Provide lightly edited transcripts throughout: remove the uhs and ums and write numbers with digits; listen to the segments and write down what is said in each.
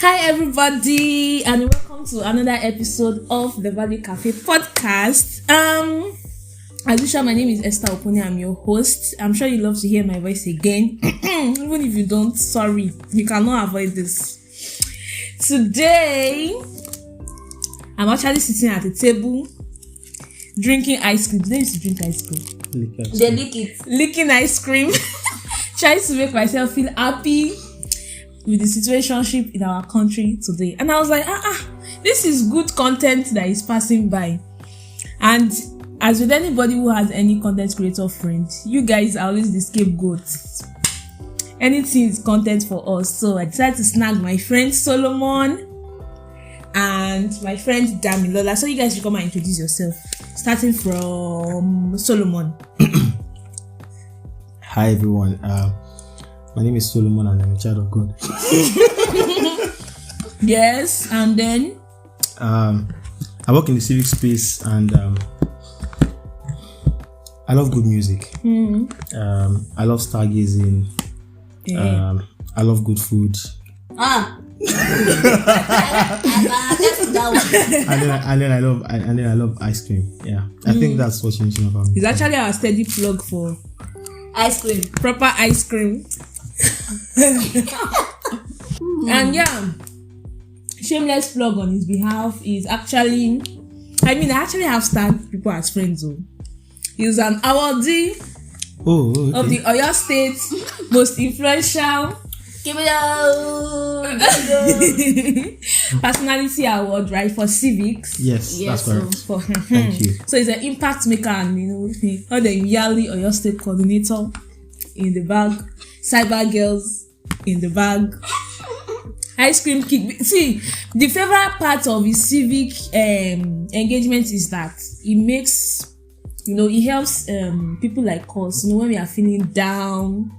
Hi everybody, and welcome to another episode of the Value Cafe podcast. As usual, my name is Esther Oponi. I'm your host. I'm sure you love to hear my voice again. Even if you don't, sorry, you cannot avoid this. Today, I'm actually sitting at the table drinking ice cream. They used to drink ice cream. They lick it. Licking ice cream. Trying to make myself feel happy with the situationship in our country today. And I was like, this is good content that is passing by. And as with anybody who has any content creator friend, you guys are always the scapegoats. Anything is content for us. So I decided to snag my friend Solomon and my friend Damilola. So you guys should come and introduce yourself. Starting from Solomon. Hi everyone. My name is Solomon and I'm a child of God. Yes, and then I work in the Civic Space and I love good music. I love stargazing. Yeah. I love good food. and then I love ice cream. Yeah, I think that's what you mentioned about me. It's actually our steady plug for ice cream. Proper ice cream. And yeah, shameless plug on his behalf is actually, I actually have started people as friends. He's an awardee of the Oyo State most influential personality award, right, for civics. Yes, that's correct. Thank you. So he's an impact maker and all the yearly Oyo State coordinator in the bag, cyber girls in the bag, ice cream kick. See, the favorite part of his civic engagement is that it makes, it helps people like us, when we are feeling down.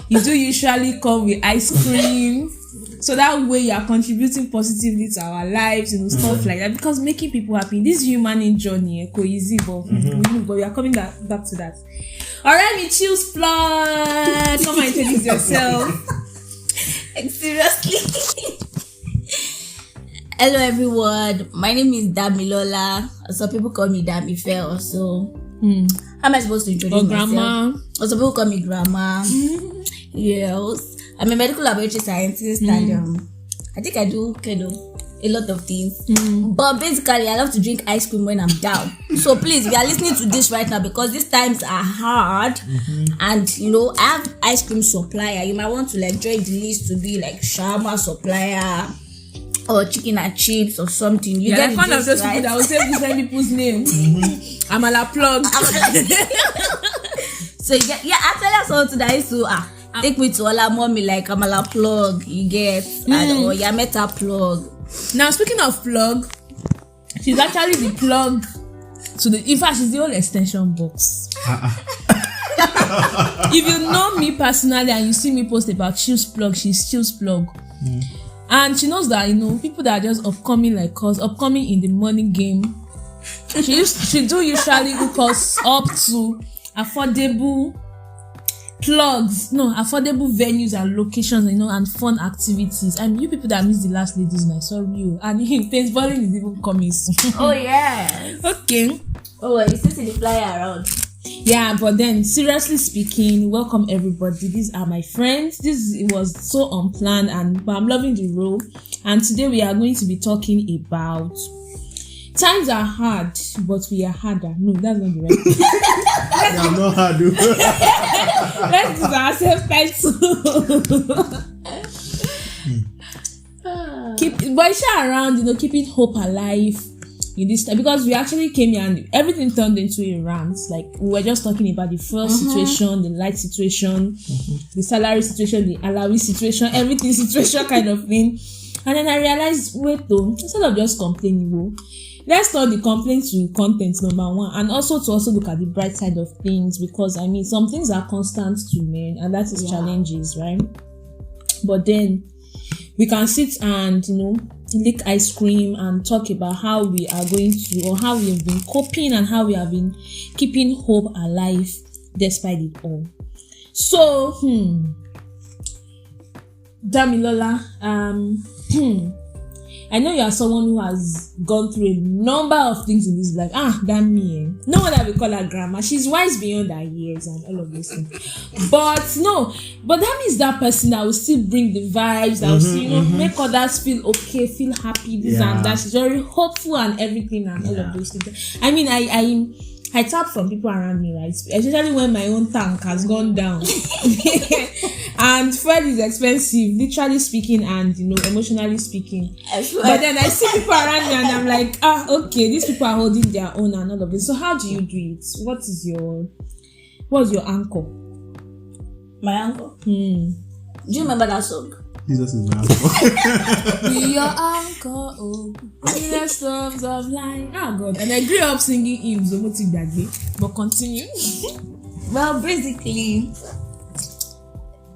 You do usually come with ice cream, so that way you are contributing positively to our lives, stuff like that. Because making people happy, this human journey, easy, but we are coming back to that. Alright, me choose flood. Come and introduce yourself. Seriously. Hello everyone. My name is Damilola. Some people call me Damife also. How am I supposed to introduce myself? Grandma. Some people call me grandma. Yes. I'm a medical laboratory scientist and I think I do a lot of things. But basically I love to drink ice cream when I'm down. So please, if you are listening to this right now, because these times are hard and I have ice cream supplier. You might want to join the list to be like shawarma supplier or chicken and chips or something. You get one of those people that will say different people's names. Amala plug. So actually that's something that I used to take me to all our mommy like Amala plug, you get, or Yameta plug. Now speaking of plug, she's actually the plug to in fact she's the whole extension box. If you know me personally and you see me post about Chill's plug, she's Chill's plug. And she knows that people that are just upcoming like us, upcoming in the money game, she do usually hook us up to affordable affordable venues and locations, and fun activities. And you people that miss the last ladies night, sorry you. And paintballing is even coming soon. Oh yeah. Okay. Oh, you still see the flyer around. Yeah, but then seriously speaking, welcome everybody. These are my friends. It was so unplanned, but I'm loving the role. And today we are going to be talking about times are hard, but we are harder. No, that's not the right thing. I'm not hard. Let's do ourselves title. Keep around, keeping hope alive in this time, because we actually came here and everything turned into a rant. Like we were just talking about the first situation, the light situation, the salary situation, the alawi situation, everything situation kind of thing. And then I realized, wait though, instead of just complaining, let's turn the complaint to content, number one, and also to look at the bright side of things, because some things are constant to men, and that is challenges, right? But then we can sit and lick ice cream and talk about how we are going to, or how we have been coping and how we have been keeping hope alive despite it all. So Damilola, I know you are someone who has gone through a number of things in this life. Damn me. No wonder we call her grandma. She's wise beyond her years and all of those things. But that means that person that will still bring the vibes, that will still, make others feel okay, feel happy, this and that. She's very hopeful and everything and all of those things. I mean, I tap from people around me, right? Especially when my own tank has gone down. And fuel is expensive, literally speaking and emotionally speaking. But then I see people around me and I'm like, okay, these people are holding their own and all of this. So how do you do it? What's your anchor? My anchor? Do you remember that song? Jesus is my anchor. Be your anchor, in the storms of life. God. And I grew up singing hymns, but continue. Well, basically,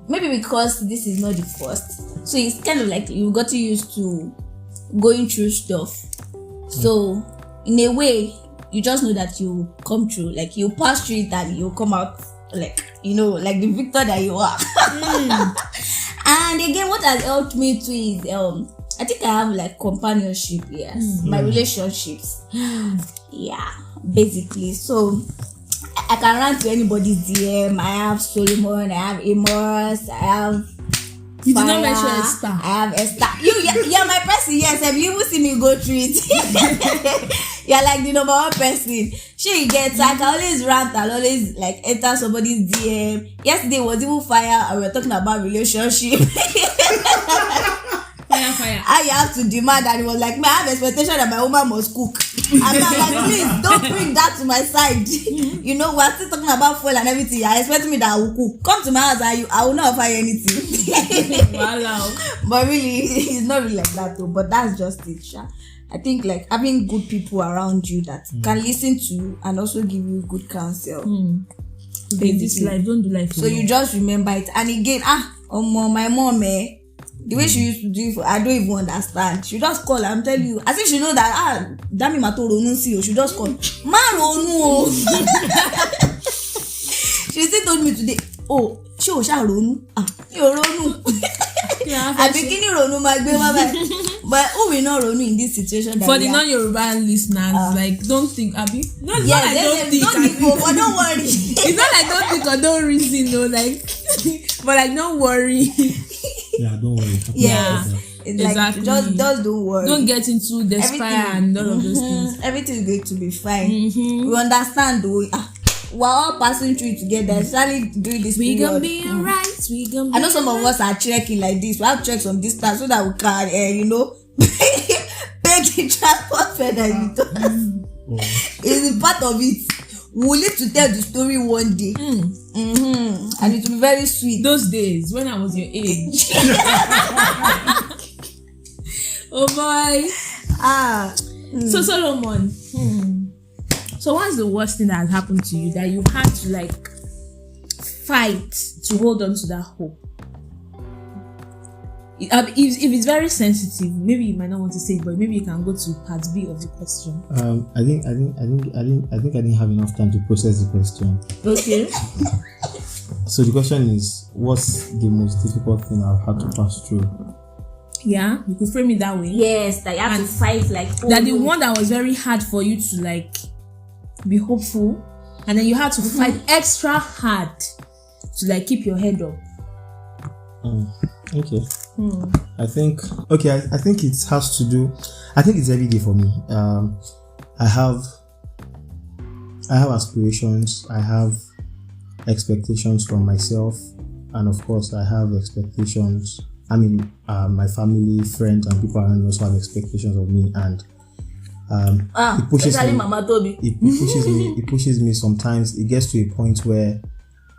maybe because this is not the first, so it's kind of like you got used to going through stuff. So in a way, you just know that you come through, like you pass through it and you come out like like the victor that you are. And again, what has helped me too is I think I have like companionship, my relationships, basically. So I can run to anybody's DM. I have Solomon, I have Amos, I have You Fire, did not mention Esther. I have Esther. You're my person, yes. If you will see me go through it. You're like the number one person. She gets like I always rant, I'll always like enter somebody's DM. Yesterday was even Fire and we were talking about relationship. Fire. I have to demand, and it was like, I have expectation that my woman must cook. And I'm like, please don't bring that to my side. We're still talking about food and everything. I expect me that I will cook. Come to my house, I will not offer you anything. Wow. But really, it's not really like that though. But that's just it. I think like having good people around you that can listen to you and also give you good counsel. In this life, don't do life. So you just remember it. And again, my mom, the way she used to do it, I don't even understand. She just call, I'm telling you, as if she know that Dami mato ronu si o. She just call, ma ronu. She still told me today, she o sha ronu. You ronu. I begin ronu my baby. But who will not ronu in this situation? For the non-Yoruba listeners, like don't think, Abi. Don't think, but don't worry. It's not like don't think or don't reason, like, but like don't worry. Yeah, don't worry. Yeah. It's exactly. Like, just don't worry. Don't get into despair and all of those things. Everything is going to be fine. We understand though. We're all passing through it together, especially during this period. We gonna be alright. I know some of us are trekking like this. We have trek some distance so that we can, pay the transport fare that you told us. It's part of it. We'll live to tell the story one day. And it will be very sweet. Those days when I was your age. Oh boy. So Solomon. So what's the worst thing that has happened to you that you had to like fight to hold on to that hope? If it's very sensitive, maybe you might not want to say it, but maybe you can go to part B of the question. I think I didn't have enough time to process the question. Okay. So the question is, what's the most difficult thing I've had to pass through? Yeah, you could frame it that way. Yes, that you have to fight like that the one that was very hard for you to like be hopeful, and then you had to fight extra hard to like keep your head up. Okay. I think it has to do. I think it's every day for me. I have aspirations. I have expectations from myself, and of course, I have expectations. I mean, my family, friends, and people around me also have expectations of me, and it pushes me. Mama Toby. It pushes me. Sometimes it gets to a point where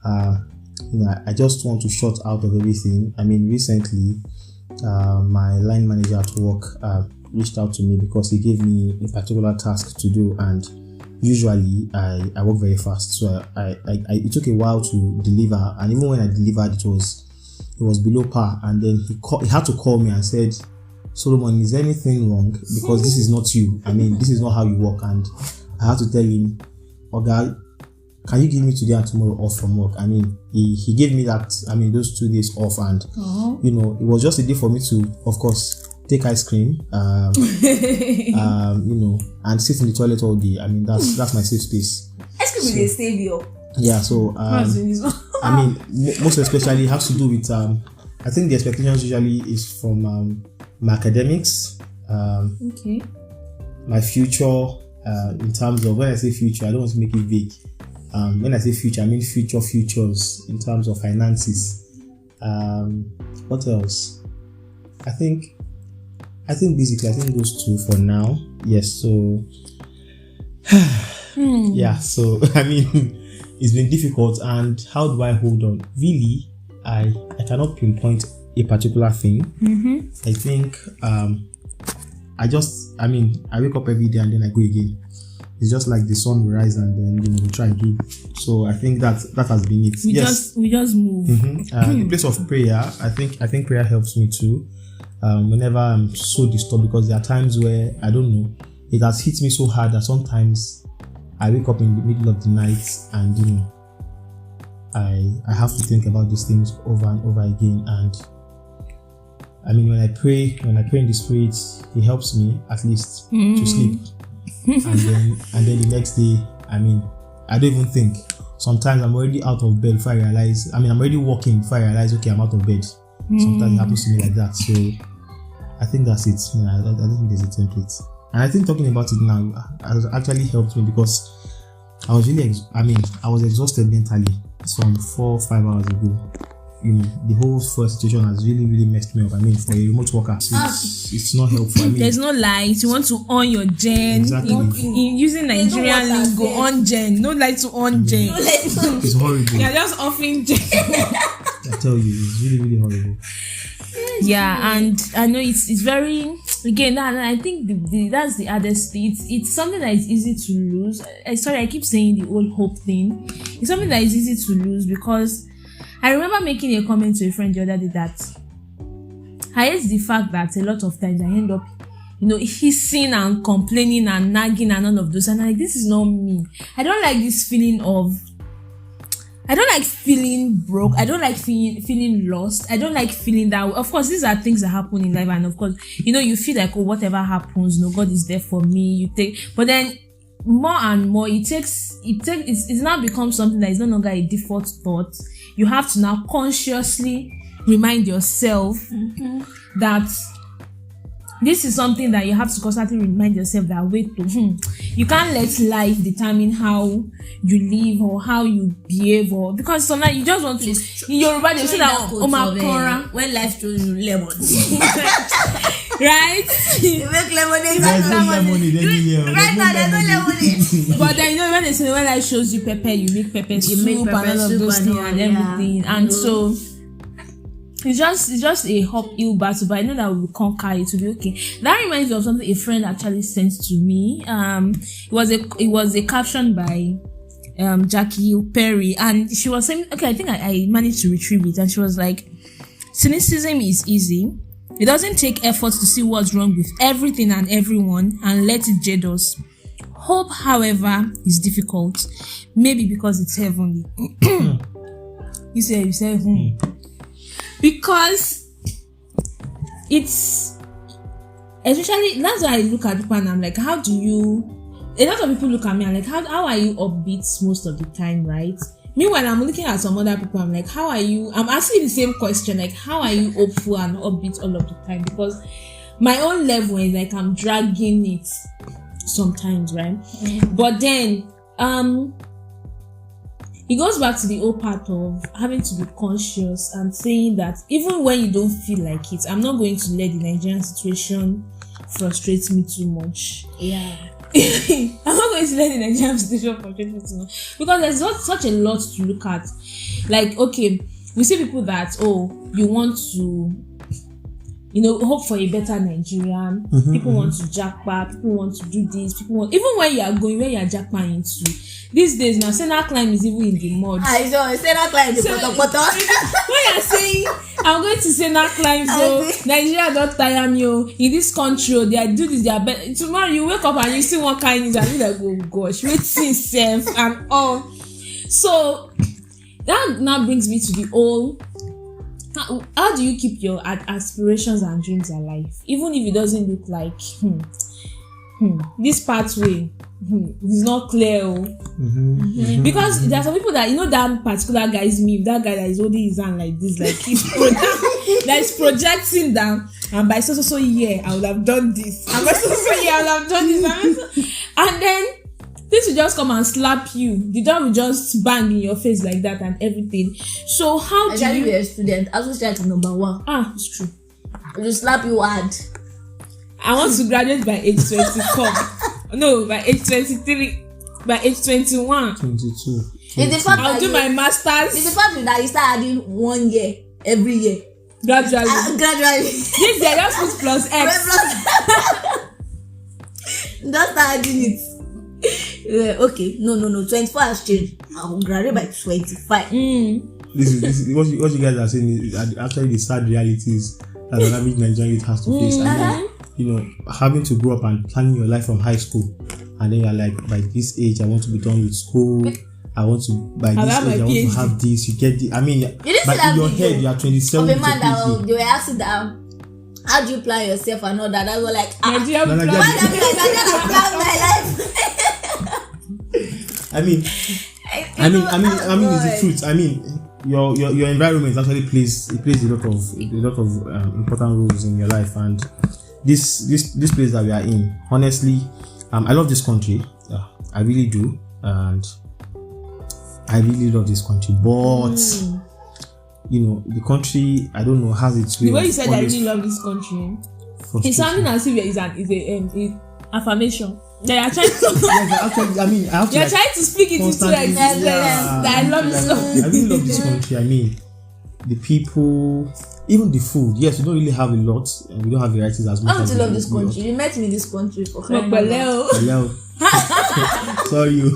I just want to shut out of everything. I mean, recently, my line manager at work reached out to me because he gave me a particular task to do, and usually I work very fast, so it took a while to deliver, and even when I delivered, it was below par. And then he had to call me and said, "Solomon, is there anything wrong? Because this is not you. I mean, this is not how you work." And I had to tell him, "Okay, can you give me today and tomorrow off from work?" I mean, he gave me that, those 2 days off, and it was just a day for me to, of course, take ice cream, and sit in the toilet all day. I mean, that's my safe space. Ice cream is a savior. Yeah, so most especially has to do with I think the expectations usually is from my academics, my future, in terms of, when I say future, I don't want to make it vague. When I say future, I mean futures in terms of finances. What else? I think those two for now. Yes, so yeah, so I mean, it's been difficult, and how do I hold on? Really, I cannot pinpoint a particular thing. I think I wake up every day and then I go again. It's just like the sun will rise and then we try again. So I think that has been it. We just move. In place of prayer, I think prayer helps me too. Whenever I'm so disturbed, because there are times where I don't know, it has hit me so hard that sometimes I wake up in the middle of the night and I have to think about these things over and over again. And I mean, when I pray in the Spirit, it helps me at least to sleep. and then the next day, I mean, I don't even think. Sometimes I'm already out of bed before I realize. I mean, I'm already walking before I realize, okay, I'm out of bed. Sometimes it happens to me like that. So I think that's it. I don't think there's a template. And I think talking about it now has actually helped me, because I was really, I was exhausted mentally some 4 or 5 hours ago. The whole first situation has really, really messed me up. I mean, for a remote worker, it's not helpful. I mean, there's no light. You want to on your gen. Exactly. In using Nigerian lingo, on gen. No light to on gen. It's horrible. You're just offing gen. I tell you, it's really, really horrible. Yeah, and I know it's very, again, and I think that's the hardest thing. It's something that is easy to lose. I keep saying the old hope thing. It's something that is easy to lose, because I remember making a comment to a friend the other day that I hate the fact that a lot of times I end up, hissing and complaining and nagging and all of those, and I'm like, this is not me. I don't like this feeling of, I don't like feeling broke. I don't like feeling lost. I don't like feeling that. Of course, these are things that happen in life, and of course, you feel like, oh, whatever happens, God is there for me. But then more and more, it's now become something that is no longer a default thought. You have to now consciously remind yourself that this is something that you have to constantly remind yourself that, you can't let life determine how you live or how you behave, or because sometimes you just want to. In Yoruba, they say that when life throws you lemons, right? You make lemonade. Right now, there's no lemonade. But then when they say when life shows you pepper, you make pepper soup and all of those things and everything, and so. It's just a uphill battle, but I know that we will conquer it. To be okay. That reminds me of something a friend actually sent to me. It was a caption by Jackie Perry, and she was saying, okay, I think I managed to retrieve it, and she was like, cynicism is easy. It doesn't take effort to see what's wrong with everything and everyone and let it jade us. Hope, however, is difficult. Maybe because it's heavenly. You say, Because it's, especially, that's why I look at people and I'm like, a lot of people look at me and like, how are you upbeat most of the time, right? Meanwhile, I'm looking at some other people, I'm like, how are you? I'm asking the same question, like, how are you hopeful and upbeat all of the time? Because my own level is like, I'm dragging it sometimes, right? But then, it goes back to the whole part of having to be conscious and saying that even when you don't feel like it, I'm not going to let the Nigerian situation frustrate me too much. Yeah. I'm not going to let the Nigerian situation frustrate me too much. Because there's not such a lot to look at. Like, okay, we see people that, you want to, hope for a better Nigerian. People want to jackpot. People want to do this. Even when you are going where you are jackpotting into. These days now, Senna climb is even in the mud. I know, Senna climb the poto. When you're saying, I'm going to Senna climb, so Nigeria don't tire me, in this country, they do this, they are better. Tomorrow you wake up and you see one kind of and you're like, oh gosh, waiting self and all. So, that now brings me to the whole, how do you keep your aspirations and dreams alive, even if it doesn't look like this pathway is not clear? Because there are some people that, you know, that particular guy's meme, that guy that is holding his hand like this, like he's that is projecting down, and by so year I would have done this, and by so year I would have done this, and then this will just come and slap you. The door will just bang in your face like that and everything. So how do you be a student? I was trying to number 1. It's true. It will slap you hard. I want to graduate by age 24. No, by age 23. By age 21. 22. I'll do my masters. It's the fact that you start adding 1 year every year. Gradually. This year just put plus X. Just start adding it. Okay. No. 24 has changed. I will graduate by 25. This is what you guys are saying is actually the sad realities that an average Nigerian youth has to face. And then, you know, having to grow up and planning your life from high school, and then you're like, by this age I want to be done with school. I want to, by this age I want to have this. You get the, I mean, but in your head you are 27. Of a man that they were asking that, how do you plan yourself and all that? I was like, why do I plan my life? I mean, it's the truth. I mean, your environment actually plays a lot of important roles in your life, and this place that we are in, honestly, I love this country. I really do, and I really love this country. But you know, the country, I don't know, has its way. The way you said I really love this country, it's sounding as if it's an affirmation. They are trying to. You're trying to speak it into existence. I love this country. I really love this country. I mean, the people, even the food. Yes, we don't really have a lot, and we don't have varieties as much. How do you love this country? You met me in this country for crying out. Sorry, you.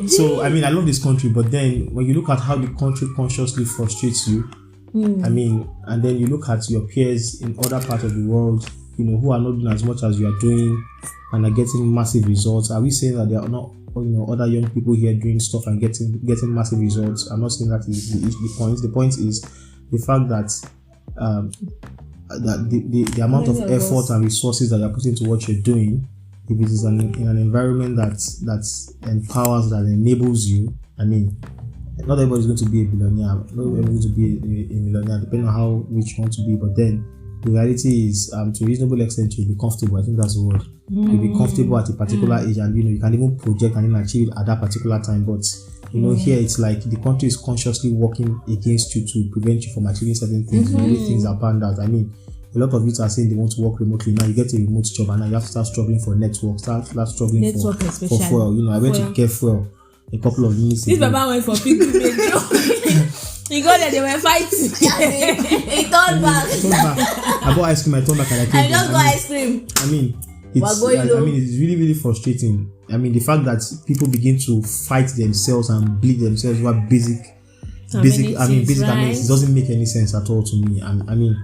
So I mean, I love this country, but then when you look at how the country consciously frustrates you, I mean, and then you look at your peers in other parts of the world, you know, who are not doing as much as you are doing and are getting massive results. Are we saying that there are not, you know, other young people here doing stuff and getting massive results? I'm not saying that is the point. The point is the fact that that the amount of effort and resources that you're putting to what you're doing, if it is in an environment that empowers, that enables you, I mean, not everybody's going to be a billionaire, not everybody's going to be a millionaire, depending on how rich you want to be, but then the reality is, to a reasonable extent, you'll be comfortable. I think that's the word. You'll be comfortable at a particular age, and you know, you can even project and even achieve it at that particular time. But you know, here it's like the country is consciously working against you to prevent you from achieving certain things. The way things are panned out. I mean, a lot of youth are saying they want to work remotely. Now you get a remote job, and now you have to start struggling for network, start struggling for fuel. You know, I went to get fuel a couple of minutes ago. This Baba went for pilgrimage. He got there, they were fighting. He turned back. I bought ice cream, I turned back, and I just got ice cream. I mean, it's really, really frustrating. I mean, the fact that people begin to fight themselves and bleed themselves over basic amenities doesn't make any sense at all to me. I mean,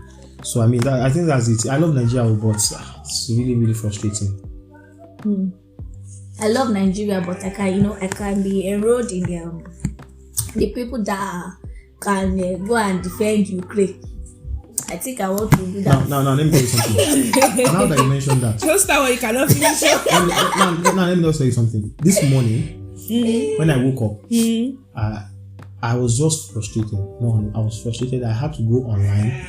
I think that's it. I love Nigeria, but it's really, really frustrating. I love Nigeria, but I can be enrolled in the people that can go and defend Ukraine. I think I want to do that. Now, let me tell you something. Now that you mentioned that, just that one you cannot finish it. Now, let me just tell you something. This morning, when I woke up, I was just frustrated. No, I was frustrated. I had to go online.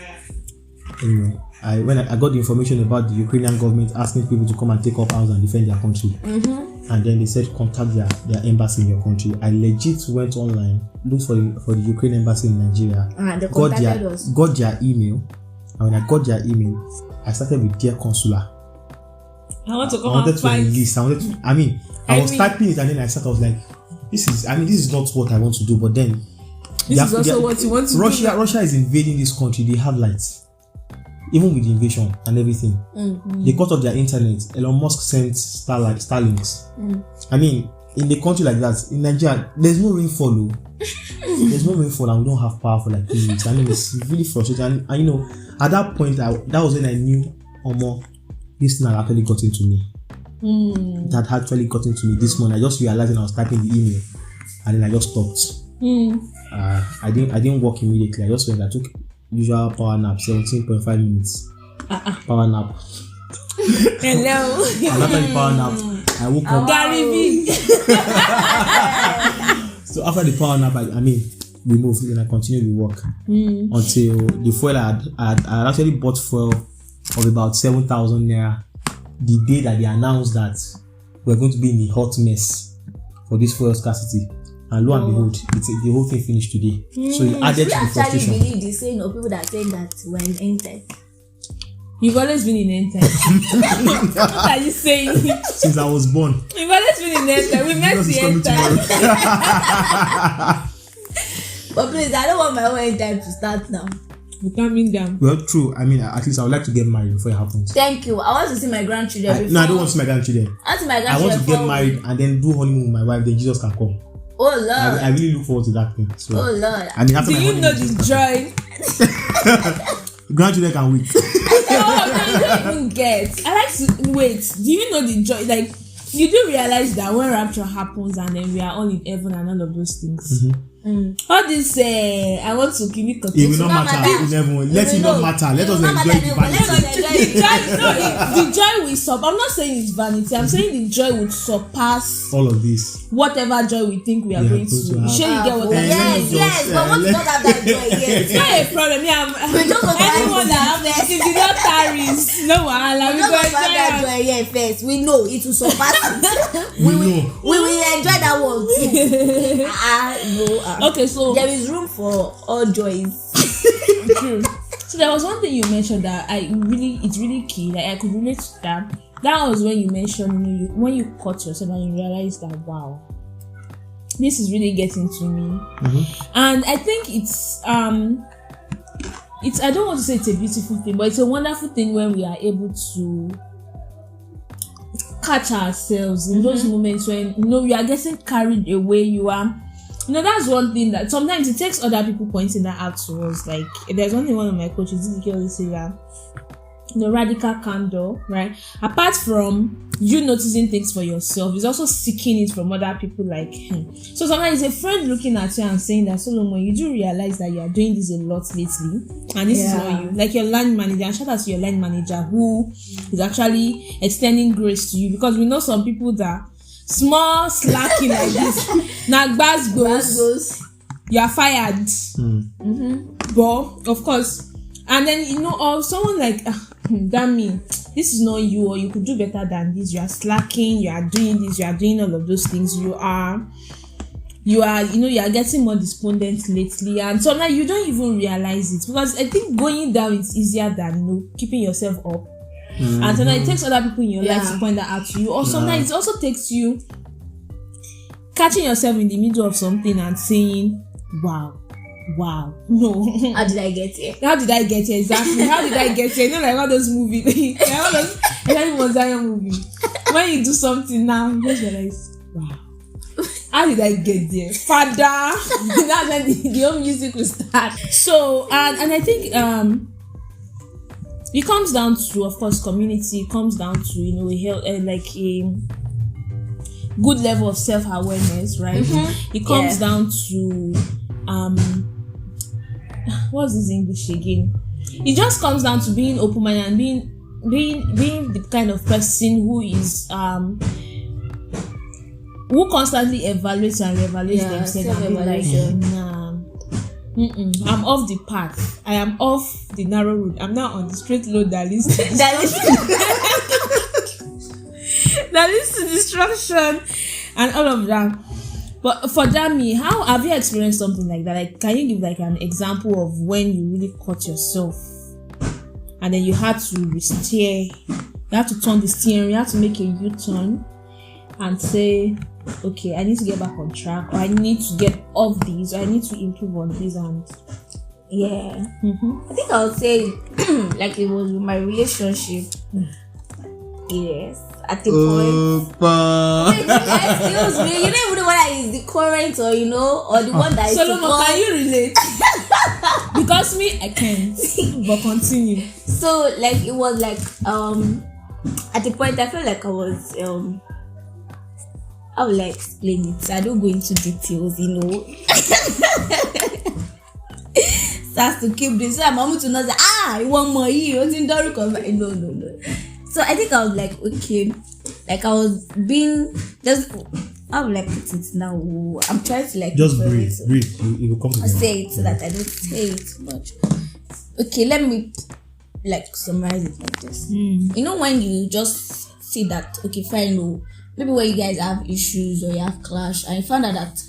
You know, when I got the information about the Ukrainian government asking people to come and take up arms and defend their country, and then they said contact their embassy in your country. I legit went online, looked for the Ukraine embassy in Nigeria, got their email, and when I got their email, I started with Dear Consular. I want to come and fight. I was typing it, and then I was like, this is not what I want to do, but then this is also what you want to do. Russia is invading this country. They have lights. Even with the invasion and everything, they cut off their internet. Elon Musk sent Starlinks. I mean, in a country like that, in Nigeria, there's no rainfall. There's no rainfall, and we don't have power for like 3 weeks. I mean, it's really frustrating. And you know, at that point, that was when I knew, this thing had actually got into me. That had actually got into me this morning. I just realized when I was typing the email, and then I just stopped. I didn't work immediately. I just went. I took usual power nap, 17.5 minutes. Power nap. Hello. And after the power nap, I woke up. Gary V. So after the power nap, we moved and I continued to work until the fuel I had actually bought fuel of about 7,000 naira the day that they announced that we're going to be in a hot mess for this fuel scarcity. And lo and behold, the whole thing finished today. So it added to the frustration. We actually believe the saying of people that say that we're in end time. You've always been in end time. What are you saying? Since I was born. You've always been in end time. We met the end time. But please, I don't want my own end time to start now. You're coming down. Well, true. At least I would like to get married before it happens. Thank you. I want to see my grandchildren. No, I don't want to see my grandchildren. I want to get married and then do honeymoon with my wife. Then Jesus can come. Oh Lord. I really look forward to that thing. So, oh Lord. After do you know the joy? Grandchildren can wait. No, you don't even get. I like to wait. Do you know the joy? Like, you do realize that when rapture happens and then we are all in heaven and all of those things. All this, I want to give it. It will not matter. Let it not matter. Let us enjoy the vanity. The joy will surpass. I'm not saying it's vanity. I'm saying the joy would surpass all of this. Whatever joy we think we are going to. Sure, you get what I mean? Yes. But once you don't have that joy yet, it's not a problem. Anyone that have if you don't carries, no wahala. We don't have that joy yet first. We know it will surpass it. We will enjoy that one too. Okay, so there is room for all joys. True. So there was one thing you mentioned that it's really key. Like I could relate to that. That was when you mentioned when you caught yourself and you realized that wow, this is really getting to me. And I think it's I don't want to say it's a beautiful thing, but it's a wonderful thing when we are able to catch ourselves in those moments when you are getting carried away. That's one thing that sometimes it takes other people pointing that out to us. Like, there's one thing one of my coaches always say that radical candor, right? Apart from you noticing things for yourself, is also seeking it from other people like him. So sometimes a friend looking at you and saying that, Solomon, you do realize that you are doing this a lot lately, and this is not you. Like your line manager, and shout out to your line manager who is actually extending grace to you, because we know some people that small slacking like this. Now, gbas goes, you are fired. But of course, and then or someone like, damn me, this is not you, or you could do better than this. You are slacking. You are doing this. You are doing all of those things. You are you are getting more despondent lately, and sometimes you don't even realize it, because I think going down is easier than keeping yourself up. And sometimes it takes other people in your life to point that out to you, or sometimes it also takes you catching yourself in the middle of something and saying, wow, no. How did I get here? Exactly. How did I get here? Like all those movies, like all those Zion movie. When you do something now, you just realize, wow, how did I get there, Father? That's when the whole music will start. So and I think it comes down to, of course, community. It comes down to like a good level of self-awareness, right? It comes down to what's this English again? It just comes down to being open-minded and being the kind of person who is who constantly evaluates and reevaluates themselves and be like, nah, I'm off the path. I am off the narrow road. I'm now on the straight road that leads to that leads to destruction and all of that. But for Dami, how have you experienced something like that? Like, can you give like an example of when you really caught yourself and then you had to steer, you had to turn the steering, you had to make a U-turn and say, okay, I need to get back on track, or I need to get off this, or I need to improve on this, and I think I would say like it was with my relationship. Yes, at the point. Excuse me, you don't even know whether it's the current or or the one that is Solomon, can you relate? Because me, I can't. But continue. So like it was like at the point I felt like I was how will I explain it? So I don't go into details, you know. Starts to keep this. So I'm able to know that one more year. No. So I think I was like, okay, like I was being just. How will I put it now? I'm trying to like just breathe. It will come together. Say it so that I don't say it too much. Okay, let me like summarize it like this. You know, when you just see that, okay, fine, no, maybe when you guys have issues or you have clash, and you find out that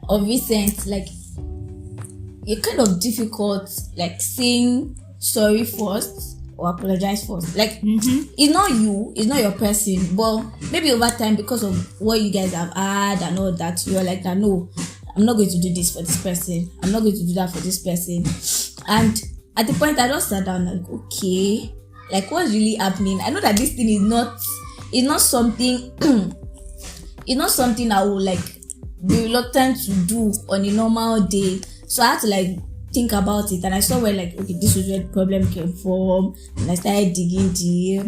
of recent, like you're kind of difficult, like saying sorry first or apologize first. Like it's not you, it's not your person, but maybe over time because of what you guys have had and all that, you're like that. No, I'm not going to do this for this person. I'm not going to do that for this person. And at the point I just sat down like, okay, like what's really happening? I know that this thing is not something it's not something I would like be reluctant to do on a normal day. So I had to like think about it, and I saw where like, okay, this was where the problem came from, and I started digging deep.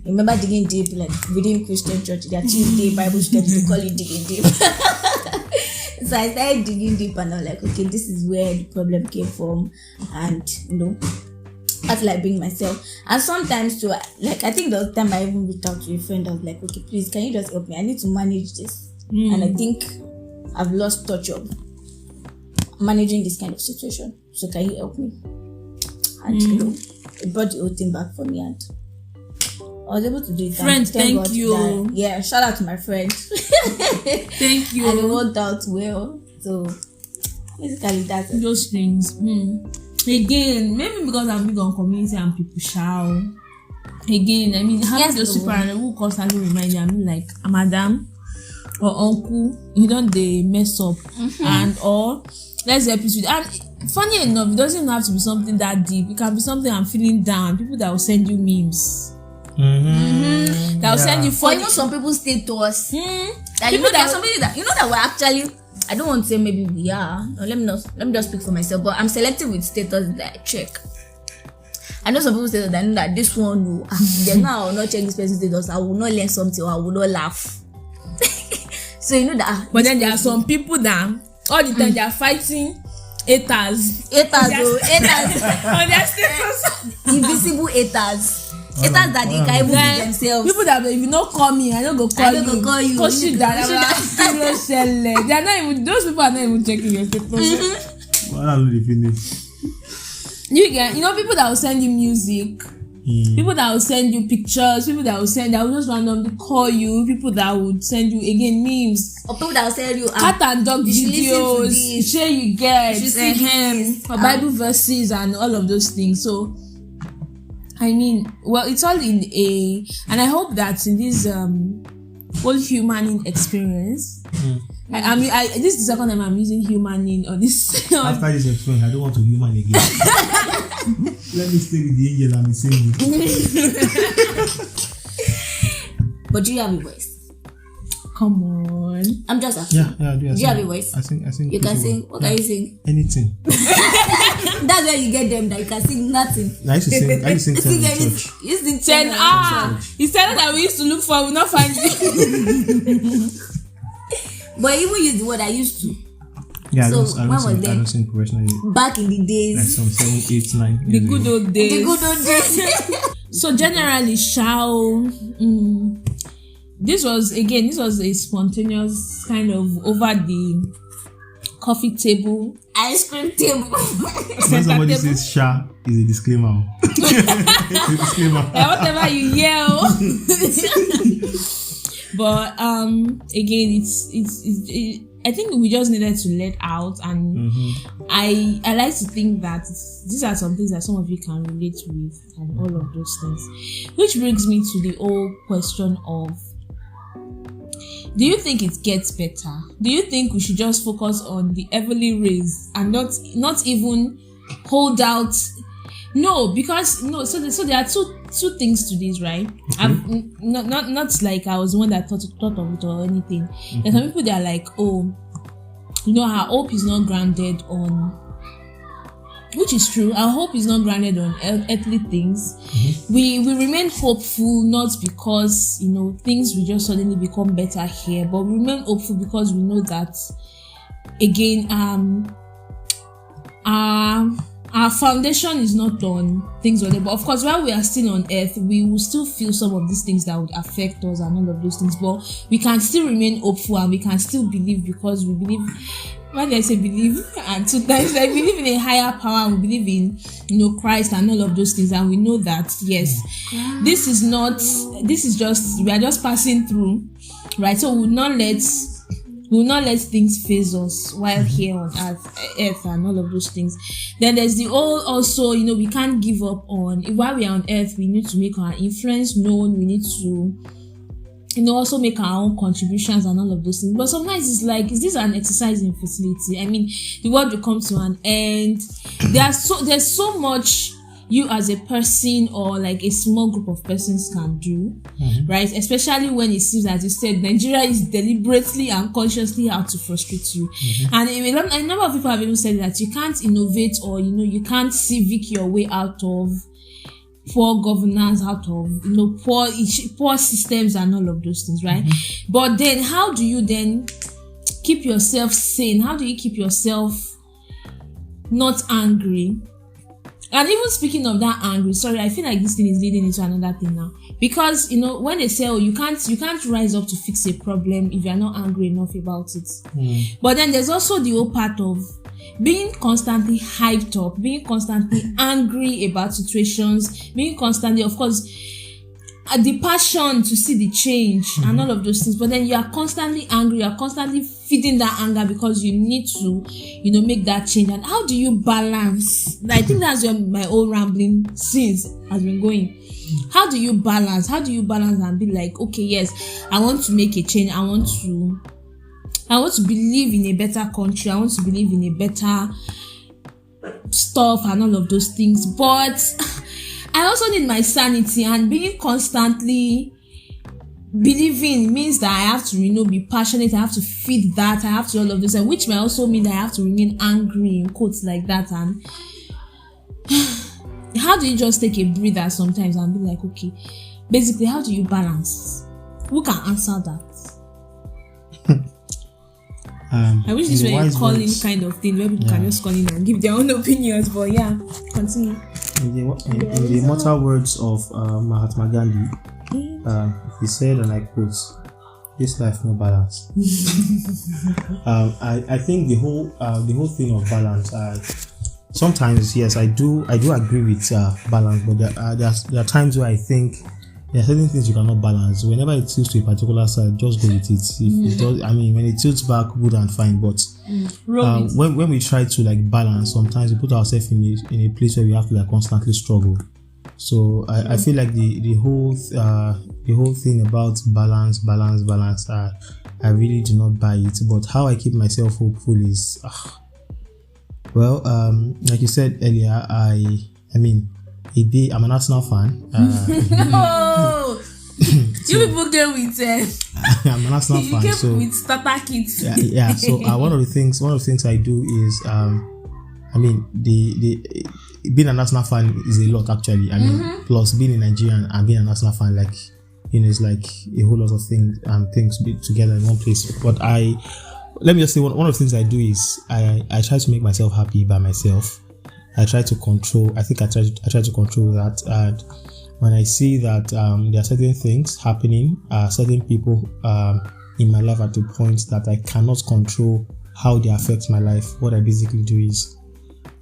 Remember digging deep, like within Christian church, their Tuesday Bible study, they call it digging deep. So I started digging deep, and I was like, okay, this is where the problem came from, and you know, I had to like bring myself. And sometimes too, like I think the time I even reached out to a friend, I was like, okay, please, can you just help me? I need to manage this, and I think I've lost touch of managing this kind of situation. So can you help me? And you know, it brought the whole thing back for me, and I was able to do it. Friend, thank you. Yeah, shout out to my friend. Thank you. And it worked out well. So basically that's it. Those things. Again, maybe because I'm big on community and people shout. Again, I mean, having those people around who constantly remind me, I mean, like, madam or uncle, you don't they mess up and or let's help you with. And funny enough, it doesn't even have to be something that deep. It can be something I'm feeling down. People that will send you memes. That will send you for you know some people stay to us. That you know that somebody that you know that we're actually, I don't want to say maybe we are. No, let me just speak for myself. But I'm selective with status that I check. I know some people say that I know that this one then now I will not check this person's status. I will not learn something or I will not laugh. So you know that. But then there are some people that all the time they are fighting haters on their status. Invisible haters. Haters that they can even be themselves. People that if you not call me, I don't go call you. Because they are not even, those people are not even checking your status. Well, I don't finish. You know, people that will send you music, people that will send you pictures, people that will just randomly call you, people that would send you again memes, or people that will send you cat and dog videos, share you get, Bible verses and all of those things. So I mean, well, it's all in and I hope that in this whole humaning experience. I mean, this is the second time I'm using humaning on this. After this experience, I don't want to human again. Let me stay with the angel and be singing. But do you have a voice? Come on. I'm just asking. Yeah, I do. Do you have a voice? I sing. You can sing. What can you sing? Anything. That's where you get them that you can sing nothing. I used to sing 10 in church. You sing 10 He said that we used to look for, we not find it. But I even use the word I used to. Yeah, so I don't sing professionally. Back in the days. Like some 7, 8, 9. The good old days. The good old days. So generally, this was a spontaneous kind of over the coffee table, ice cream table. When somebody says "sha," is a disclaimer. It's a disclaimer. Whatever you yell. But again, it's I think we just needed to let out, and I like to think that these are some things that some of you can relate with and all of those things. Which brings me to the whole question of, do you think it gets better? Do you think we should just focus on the heavenly rays and not even hold out? No, because so there are two things to this, right? Not like I was the one that thought of it or anything. There's some people that are like, oh, you know, her hope is not grounded on which is true. Our hope is not grounded on earthly things. We remain hopeful not because things will just suddenly become better here, but we remain hopeful because we know that again our foundation is not on things on there. But of course, while we are still on earth, we will still feel some of these things that would affect us and all of those things, but we can still remain hopeful and we can still believe, because we believe. When I say believe, and sometimes I believe in a higher power, we believe in Christ and all of those things, and we know that yes, this is just, we are just passing through, right? So we will not let things phase us while here on earth and all of those things. Then there's the also we can't give up on, while we are on earth, we need to make our influence known, we need to also make our own contributions and all of those things. But sometimes it's like, is this an exercise in futility? I mean, the world will come to an end. There's so much you as a person or like a small group of persons can do, right? Especially when it seems, as you said, Nigeria is deliberately and consciously out to frustrate you. And a number of people have even said that you can't innovate, or you can't civic your way out of poor governance, out of poor systems and all of those things, right? But then how do you then keep yourself sane? How do you keep yourself not angry? And even speaking of that angry, sorry, I feel like this thing is leading into another thing now, because when they say, you can't rise up to fix a problem if you're not angry enough about it. But then there's also the whole part of being constantly hyped up, being constantly angry about situations, being constantly, of course, the passion to see the change and all of those things. But then you are constantly angry, you are constantly feeding that anger because you need to, make that change. And how do you balance? I think that's where my whole rambling since has been going. How do you balance? How do you balance and be like, okay, yes, I want to make a change. I want to believe in a better country. I want to believe in a better stuff and all of those things. But I also need my sanity, and being constantly believing means that I have to, be passionate. I have to feed that. I have to all of this, and which may also mean that I have to remain angry in quotes like that. And how do you just take a breather sometimes and be like, okay, basically, how do you balance? Who can answer that? I wish this were a call-in kind of thing where people can just call in and give their own opinions, but yeah, continue. In the immortal words of Mahatma Gandhi, he said, and I quote, "This life no balance." I think the whole thing of balance. Sometimes, yes, I do agree with balance, but there are times where I think there are certain things you cannot balance. Whenever it tilts to a particular side, just go with it. If it does, when it tilts back, good and fine. But when we try to balance, sometimes we put ourselves in a place where we have to constantly struggle. So I feel like the whole thing about balance, I really do not buy it. But how I keep myself hopeful is, like you said earlier, I'm an Arsenal fan. You people get with I'm an Arsenal fan. You so with starter kits. Yeah. So one of the things I do is, the being an Arsenal fan is a lot actually. Plus being a Nigerian and being an Arsenal fan, it's like a whole lot of things be together in one place. But let me just say one of the things I do is I try to make myself happy by myself. I try to control that, and when I see that there are certain things happening, certain people in my life at the point that I cannot control how they affect my life, what I basically do is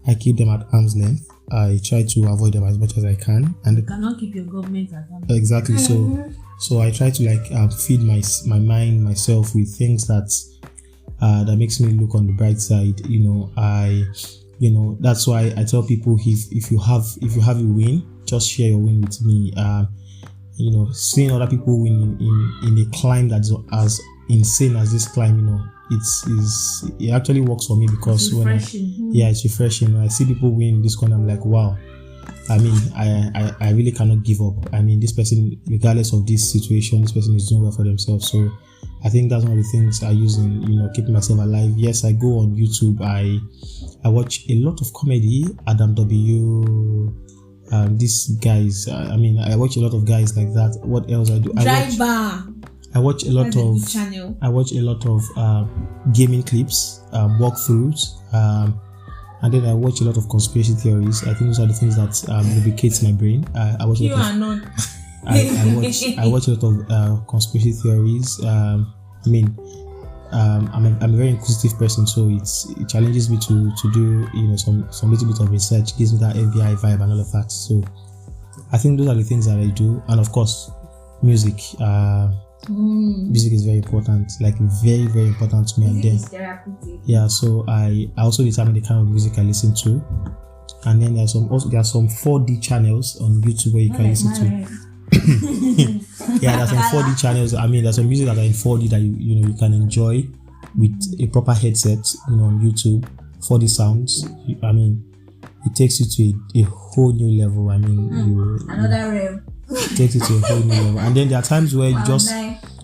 I keep them at arm's length. I try to avoid them as much as I can. And you cannot keep your government at arm's length. Exactly. So I try to feed my mind, myself with things that makes me look on the bright side. That's why I tell people if you have a win, just share your win with me. Seeing other people win in a climb that's as insane as this climb, it actually works for me, because it's refreshing. When I see people win this corner, I'm like, wow. I really cannot give up. This person, regardless of this situation, this person is doing well for themselves. So I think that's one of the things I use in keeping myself alive. Yes, I go on YouTube. I I watch a lot of comedy. Adam W. These guys. I watch a lot of guys like that. What else I do? I watch a lot of channel. I watch a lot of gaming clips, walkthroughs, and then I watch a lot of conspiracy theories. I think those are the things that lubricates my brain. I watch. You are not. I watch a lot of conspiracy theories. I'm a very inquisitive person, so it challenges me to do some little bit of research, gives me that FBI vibe and all of that. So I think those are the things that I do, and of course, music. Music is very important, like very, very important to me. Music and then is therapeutic. yeah, so I also determine the kind of music I listen to, and then there are some 4D channels on YouTube where you can listen to. Yeah, there's some 4D channels. There's some music that are in 4D that you can enjoy with a proper headset, on YouTube. 4D sounds. It takes you to a whole new level. Another realm. It takes you to a whole new level. And then there are times where you just,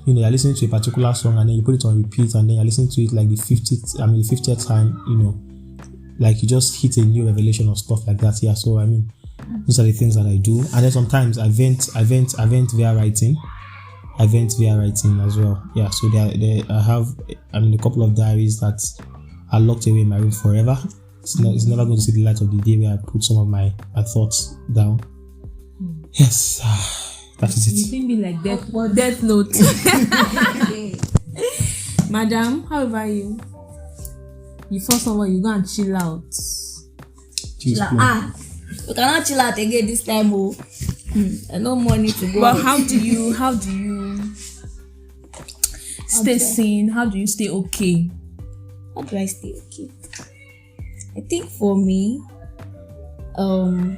you're listening to a particular song and then you put it on repeat and then you're listening to it like the 50th time. Like you just hit a new revelation of stuff like that. Yeah. So these are the things that I do. And then sometimes I vent via writing. I vent via writing as well. Yeah. So I have a couple of diaries that are locked away in my room forever. It's never going to see the light of the day where I put some of my thoughts down. Yes, that is it. You think be like death note. Madam, how about you? You first of all, you go and chill out. We cannot chill out again this time. No money to go. Well, how do you stay sane? How do you stay okay? How do I stay okay? I think for me, I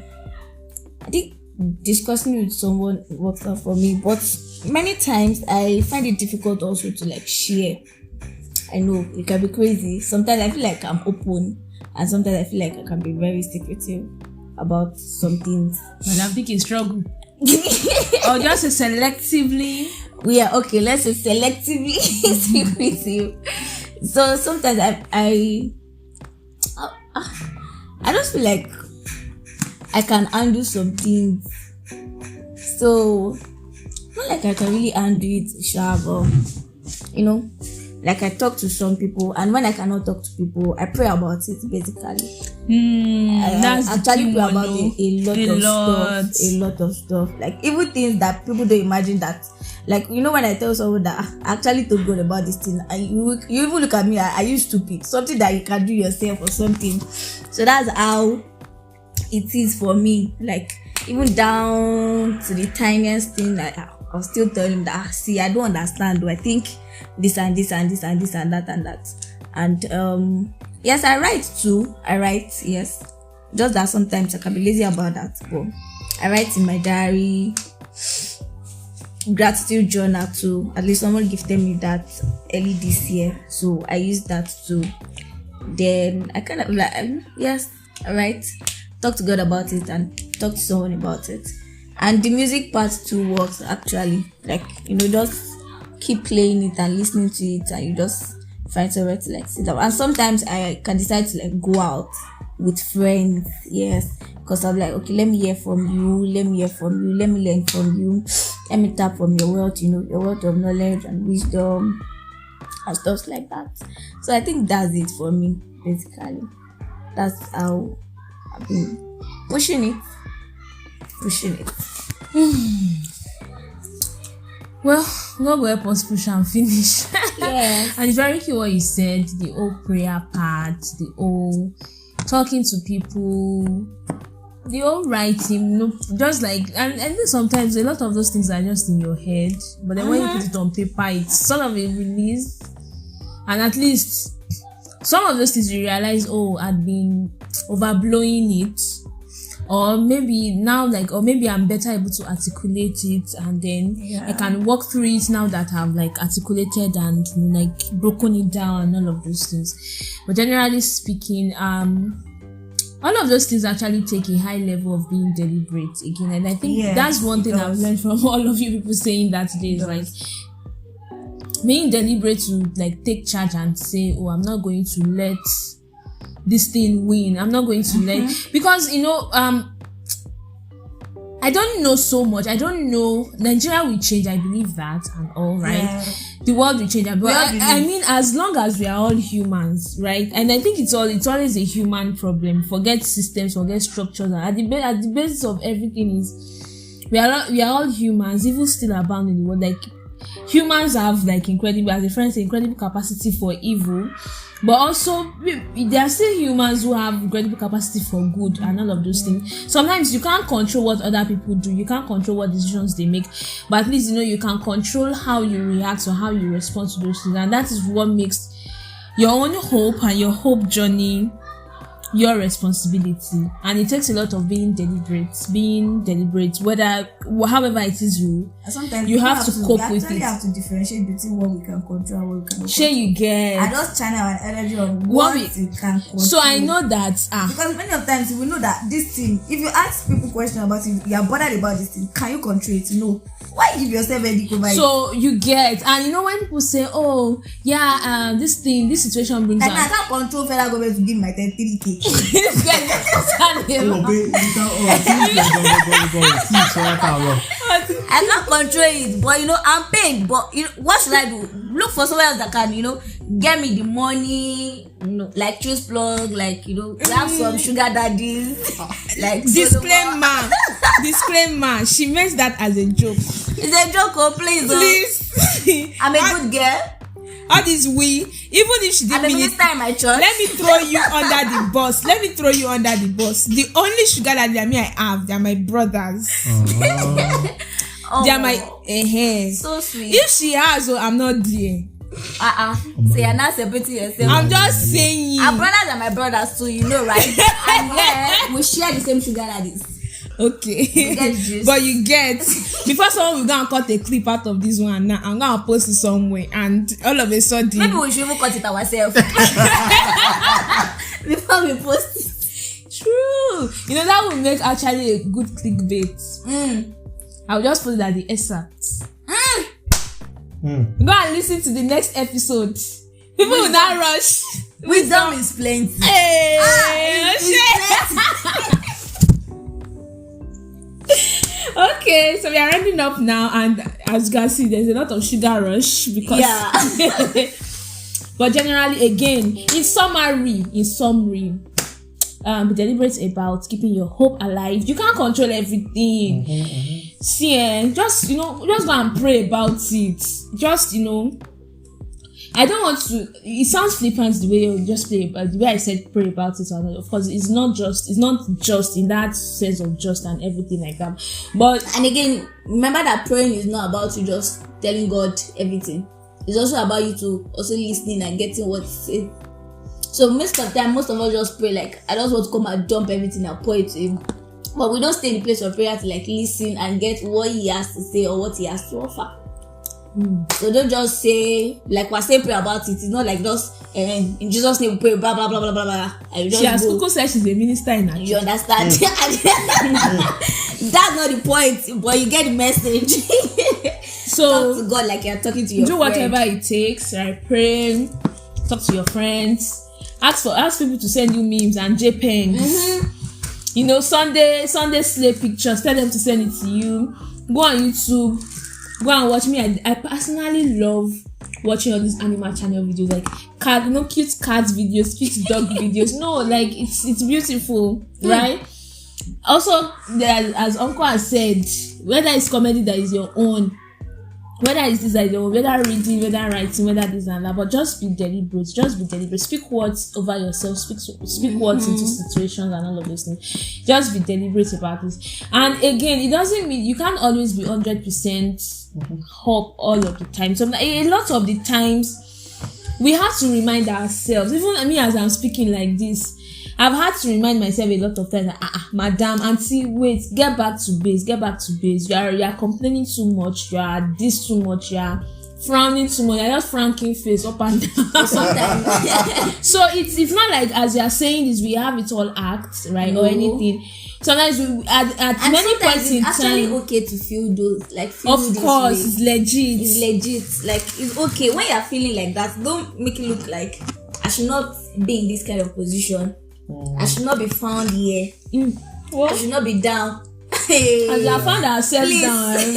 think discussing with someone works out for me, but many times I find it difficult also to share. I know it can be crazy. Sometimes I feel like I'm open, and sometimes I feel like I can be very secretive about some things. But I think it's struggle. Or just selectively. Yeah, okay, let's say selectively secretive. So sometimes I just feel like I can undo some things. So not like I can really undo it, sure, but like I talk to some people, and when I cannot talk to people, I pray about it basically. I actually pray about a lot of stuff. Like even things that people don't imagine that. Like when I tell someone that I actually told God about this thing, and you even look at me, are you stupid? Something that you can do yourself or something. So that's how it is for me. Like even down to the tiniest thing, that I'll still tell him that see, I don't understand. Do I think this and this and this and this and that and that? And yes, I write too. Yes. Just that sometimes I can be lazy about that. But I write in my diary, gratitude journal too. At least someone gifted me that early this year, so I use that too. Then I kind of yes, I write, talk to God about it and talk to someone about it. And the music part too works actually. Like just keep playing it and listening to it, and you just find somewhere to sit down. And sometimes I can decide to go out with friends, yes, because I'm like, okay, let me hear from you, let me learn from you, let me tap from your wealth, your wealth of knowledge and wisdom and stuff like that. So I think that's it for me, basically. That's how I've been pushing it. Well, God will help us push and finish. Yes. And it's very key what you said, the whole prayer part, the whole talking to people, the whole writing, just like, and I think sometimes a lot of those things are just in your head, but then when you put it on paper, it's sort of a release, and at least some of those things you realize, I'd been overblowing it, or maybe now or maybe I'm better able to articulate it, and then I can walk through it now that I've articulated and broken it down and all of those things. But generally speaking, all of those things actually take a high level of being deliberate again, and I think that's one thing I've learned from all of you people saying that today is being deliberate to take charge and say, I'm not going to let this thing win. I'm not going to let, because I don't know so much. I don't know. Nigeria will change. I believe that and all, right? Yeah. The world will change. But I mean, as long as we are all humans, right? And I think it's always a human problem. Forget systems, forget structures. At the basis of everything is we are all humans. Evil still abound in the world. Like humans have like incredible, as a friend say, incredible capacity for evil. But also, there are still humans who have incredible capacity for good and all of those things. Sometimes you can't control what other people do. You can't control what decisions they make. But at least, you can control how you react or how you respond to those things. And that is what makes your own hope and your hope journey your responsibility. And it takes a lot of being deliberate, whether, however it is sometimes you have to cope with it. You have to differentiate between what we can control and what we cannot control. You get. I just channel our energy on what we can control. So I know that because many of times we know that this thing, if you ask people questions about it, you are bothered about this thing, can you control it? No. Why give yourself a over it? So you get, and when people say, oh yeah, this situation brings and I can't control federal government to give my 33K. I can't control it, but I'm paying. But what should I do? Look for someone else that can, get me the money. Like choose plug, like we have some sugar daddies. Like disclaimer. She makes that as a joke. It's a joke, please. I'm a good girl. All this even if she didn't mean it, in my church. let me throw you under the bus. The only sugar daddy I have, they are my brothers. They are my so sweet. If she has, I'm not there. So you're not separating yourself. I'm just saying. Our brothers are my brothers too, right? And yeah, we share the same sugar daddies. Okay. But you get, before someone will go and cut a clip out of this one now, I'm gonna post it somewhere, and all of a sudden maybe we should even cut it ourselves before we post it. True. That would make actually a good clickbait. I'll just put it at the excerpt. Go and listen to the next episode. People will not rush. Wisdom is plenty. Hey, okay, so we are ending up now, and as you can see, there's a lot of sugar rush because. Yeah. But generally, again, in summary, be deliberate about keeping your hope alive. You can't control everything. See, just go and pray about it. Just I don't want to. It sounds flippant the way you just play, but the way I said pray about it. And of course, it's not just in that sense of just and everything like that. But and again, remember that praying is not about you just telling God everything. It's also about you to also listening and getting what He said. So most of us just pray like, I just want to come and dump everything and pour it to Him. But we don't stay in the place of prayer to like listen and get what He has to say or what He has to offer. So don't just say like we're saying pray about it. It's not like just in Jesus' name we pray blah blah blah blah blah blah. She has Kuku said she's a minister in her church. You understand? That's not the point, but you get the message. So talk to God like you're talking to your do friend. Whatever it takes, right? Pray, talk to your friends, ask people to send you memes and JPEGs. Sunday slay pictures, tell them to send it to you. Go on YouTube. Go and watch me. I personally love watching all these animal channel videos, like cat, cute cat videos, cute dog videos. No, like it's beautiful, right? Also, as Uncle has said, whether it's comedy that is your own, whether it's this that is your own, whether reading, whether writing, whether this and that, but just be deliberate. Speak words over yourself. Speak words into situations and all of those things. Just be deliberate about this. And again, it doesn't mean you can't always be 100% hope all of the time. So a lot of the times we have to remind ourselves. Even me, as I'm speaking like this, I've had to remind myself a lot of times that, madam, auntie, wait, get back to base. You are complaining too much. You are this too much. You are frowning too much. You're just frowning face up and down sometimes. So it's not like as you are saying this, we have it all act, right? No. Or anything. Sometimes we at many points in time, it's actually okay to feel those of course, it's legit. Like it's okay when you're feeling like that. Don't make it look like as should not be in this kind of position. I should not be found here. I should not be down. As I found ourselves down.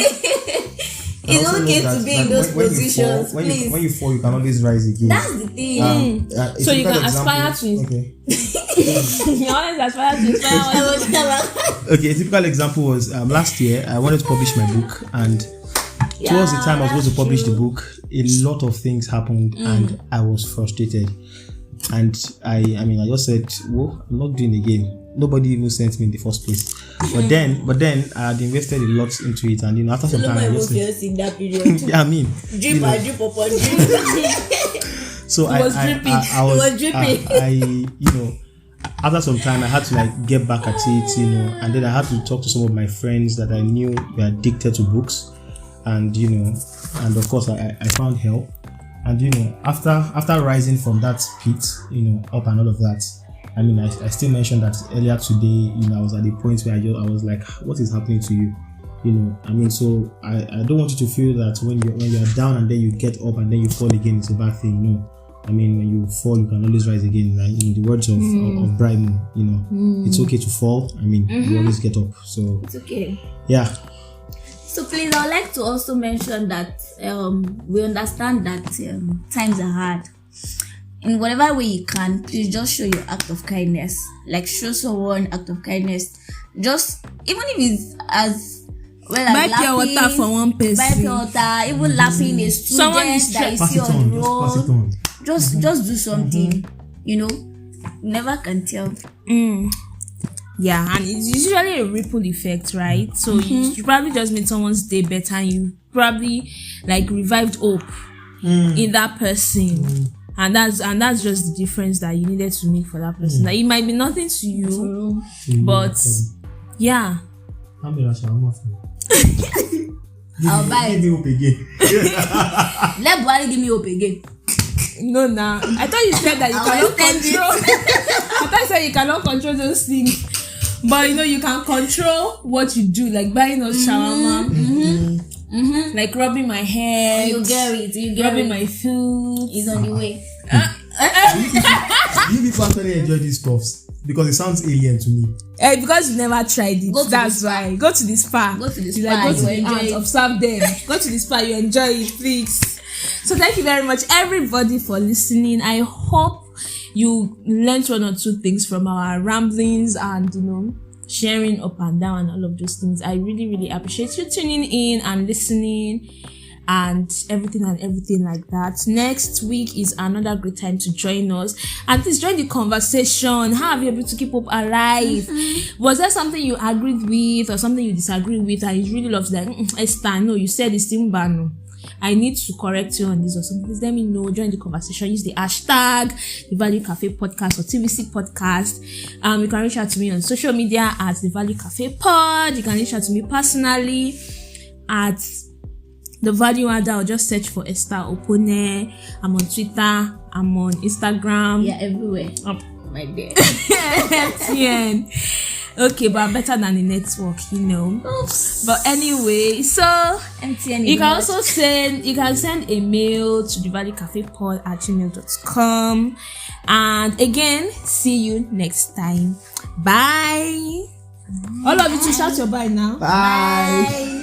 It's okay to be in those positions. When you fall, you can always rise again. That's the thing. So you can aspire to. Okay. You always aspire to inspire. Okay, a typical example was last year I wanted to publish my book, and towards the time I was supposed to publish the book, a lot of things happened and I was frustrated. And I just said, well, I'm not doing it again. Nobody even sent me in the first place. But then I had invested a lot into it, and after some time I just said, in that period. yeah, Drip upon drip. So it was dripping. After some time I had to get back at it, and then I had to talk to some of my friends that I knew were addicted to books, and and of course I found help. And after rising from that pit, up and all of that, I still mentioned that earlier today, I was at the point where I was like, what is happening to you? So I don't want you to feel that when you're down and then you get up and then you fall again, it's a bad thing. No. When you fall, you can always rise again. Like in the words of Brimo, it's okay to fall. You always get up. So it's okay. Yeah. So please, I would like to also mention that we understand that times are hard. In whatever way you can, please just show your act of kindness. Like show someone act of kindness. Just even if it's as well as buy pure water for one person. Buy pure water. Even laughing a student that is here on the road. Just do something. You never can tell. Yeah, and it's usually a ripple effect, right? So you probably just made someone's day better, and you probably revived hope in that person. And that's just the difference that you needed to make for that person. Like, it might be nothing to you, but yeah. I'll buy it. Give me hope again. Let Buhari give me hope again. No, nah. I thought you said that you cannot control. I thought you said you cannot control those things. But you can control what you do, like buying us shawarma, like rubbing my head. You get it. Rubbing my food. It's on the way. You people actually enjoy these stuffs because it sounds alien to me. Because you never tried it. That's why. Go to the spa. Go to the spa. Go to the enjoy art, it. observe them. Go to the spa. You enjoy it, please. So thank you very much, everybody, for listening. I hope you learned one or two things from our ramblings and sharing up and down and all of those things. I really, really appreciate you tuning in and listening and everything like that. Next week is another great time to join us, and please join the conversation. How have you been able to keep up alive? Was there something you agreed with or something you disagree with and you really love Esther, no, you said this thing, but no, I need to correct you on this or something. Please let me know. Join the conversation. Use the hashtag The Value Cafe Podcast or TVC Podcast. You can reach out to me on social media at The Value Cafe Pod. You can reach out to me personally at The Value Ada, or just search for Esther Opone. I'm on Twitter. I'm on Instagram. Yeah, everywhere. My dear. MTN. Okay, but better than the network, Oops. But anyway, so MTN. you can also send a mail to thevaluecafepod@gmail.com. And again, see you next time. Bye. All of you to shout your bye now. Bye. Bye.